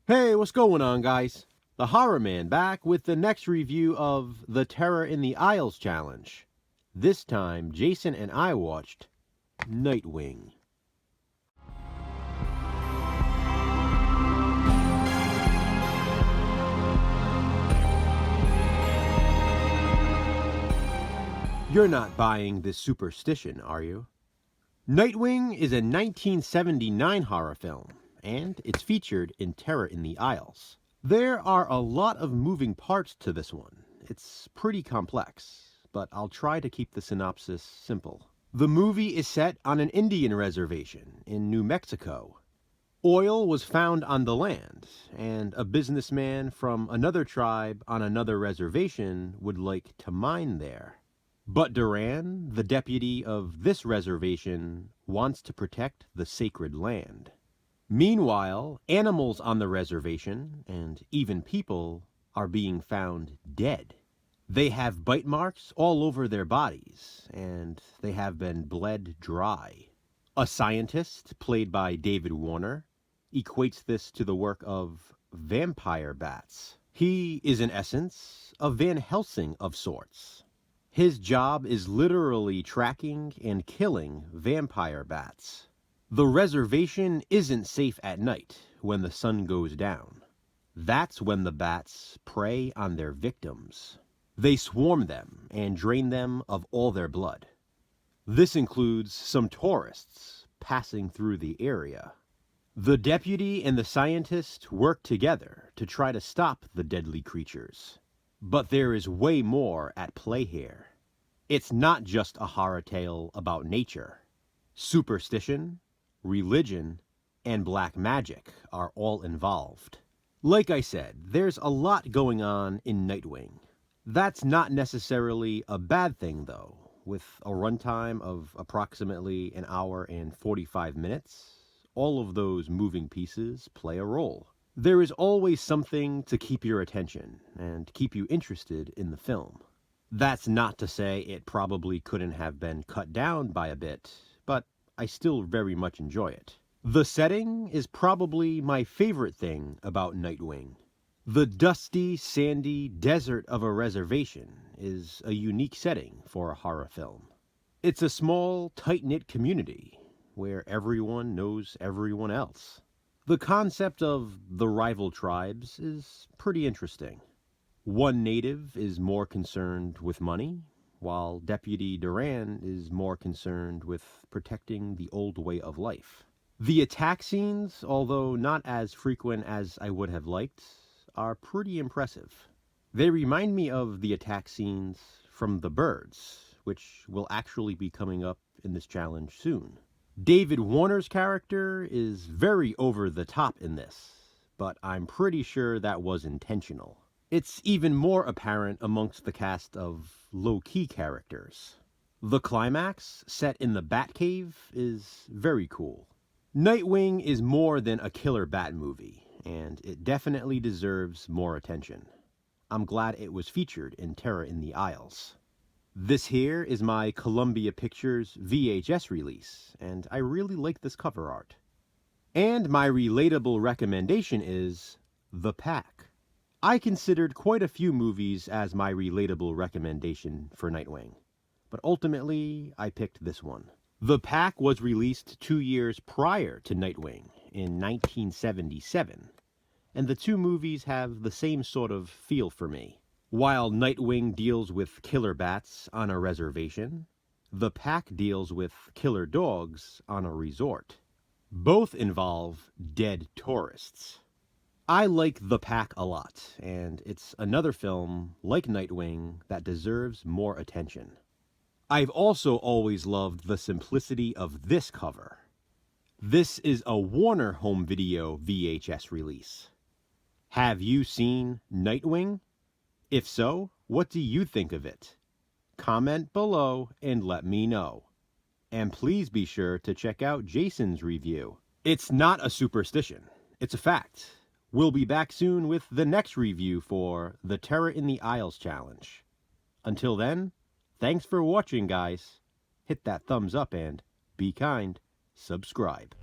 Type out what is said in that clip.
Hey, what's going on, guys? The Horror Man back with the next review of the Terror in the Aisles challenge. This time, Jason and I watched Nightwing. You're not buying this superstition, are you? Nightwing is a 1979 horror film, and it's featured in Terror in the Aisles. There are a lot of moving parts to this one. It's pretty complex, but I'll try to keep the synopsis simple. The movie is set on an Indian reservation in New Mexico. Oil was found on the land, and a businessman from another tribe on another reservation would like to mine there. But Duran, the deputy of this reservation, wants to protect the sacred land. Meanwhile, animals on the reservation, and even people, are being found dead. They have bite marks all over their bodies, and they have been bled dry. A scientist, played by David Warner, equates this to the work of vampire bats. He is, in essence, a Van Helsing of sorts. His job is literally tracking and killing vampire bats. The reservation isn't safe at night when the sun goes down. That's when the bats prey on their victims. They swarm them and drain them of all their blood. This includes some tourists passing through the area. The deputy and the scientist work together to try to stop the deadly creatures. But there is way more at play here. It's not just a horror tale about nature. Superstition, religion, and black magic are all involved. Like I said, there's a lot going on in Nightwing. That's not necessarily a bad thing, though. With a runtime of approximately an hour and 45 minutes, all of those moving pieces play a role. There is always something to keep your attention and keep you interested in the film. That's not to say it probably couldn't have been cut down by a bit, but I still very much enjoy it. The setting is probably my favorite thing about Nightwing. The dusty, sandy desert of a reservation is a unique setting for a horror film. It's a small, tight-knit community where everyone knows everyone else. The concept of the rival tribes is pretty interesting. One native is more concerned with money, while Deputy Duran is more concerned with protecting the old way of life. The attack scenes, although not as frequent as I would have liked, are pretty impressive. They remind me of the attack scenes from The Birds, which will actually be coming up in this challenge soon. David Warner's character is very over the top in this, but I'm pretty sure that was intentional. It's even more apparent amongst the cast of low-key characters. The climax, set in the Batcave, is very cool. Nightwing is more than a killer bat movie, and it definitely deserves more attention. I'm glad it was featured in Terror in the Aisles. This here is my Columbia Pictures VHS release, and I really like this cover art. And my relatable recommendation is The Pack. I considered quite a few movies as my relatable recommendation for Nightwing, but ultimately I picked this one. The Pack was released 2 years prior to Nightwing in 1977, and the two movies have the same sort of feel for me. While Nightwing deals with killer bats on a reservation, The Pack deals with killer dogs on a resort. Both involve dead tourists. I like The Pack a lot, and it's another film, like Nightwing, that deserves more attention. I've also always loved the simplicity of this cover. This is a Warner home video VHS release. Have you seen Nightwing? If so, what do you think of it? Comment below and let me know. And please be sure to check out Jason's review. It's not a superstition, it's a fact. We'll be back soon with the next review for the Terror in the Aisles challenge. Until then, thanks for watching, guys. Hit that thumbs up and, be kind, subscribe.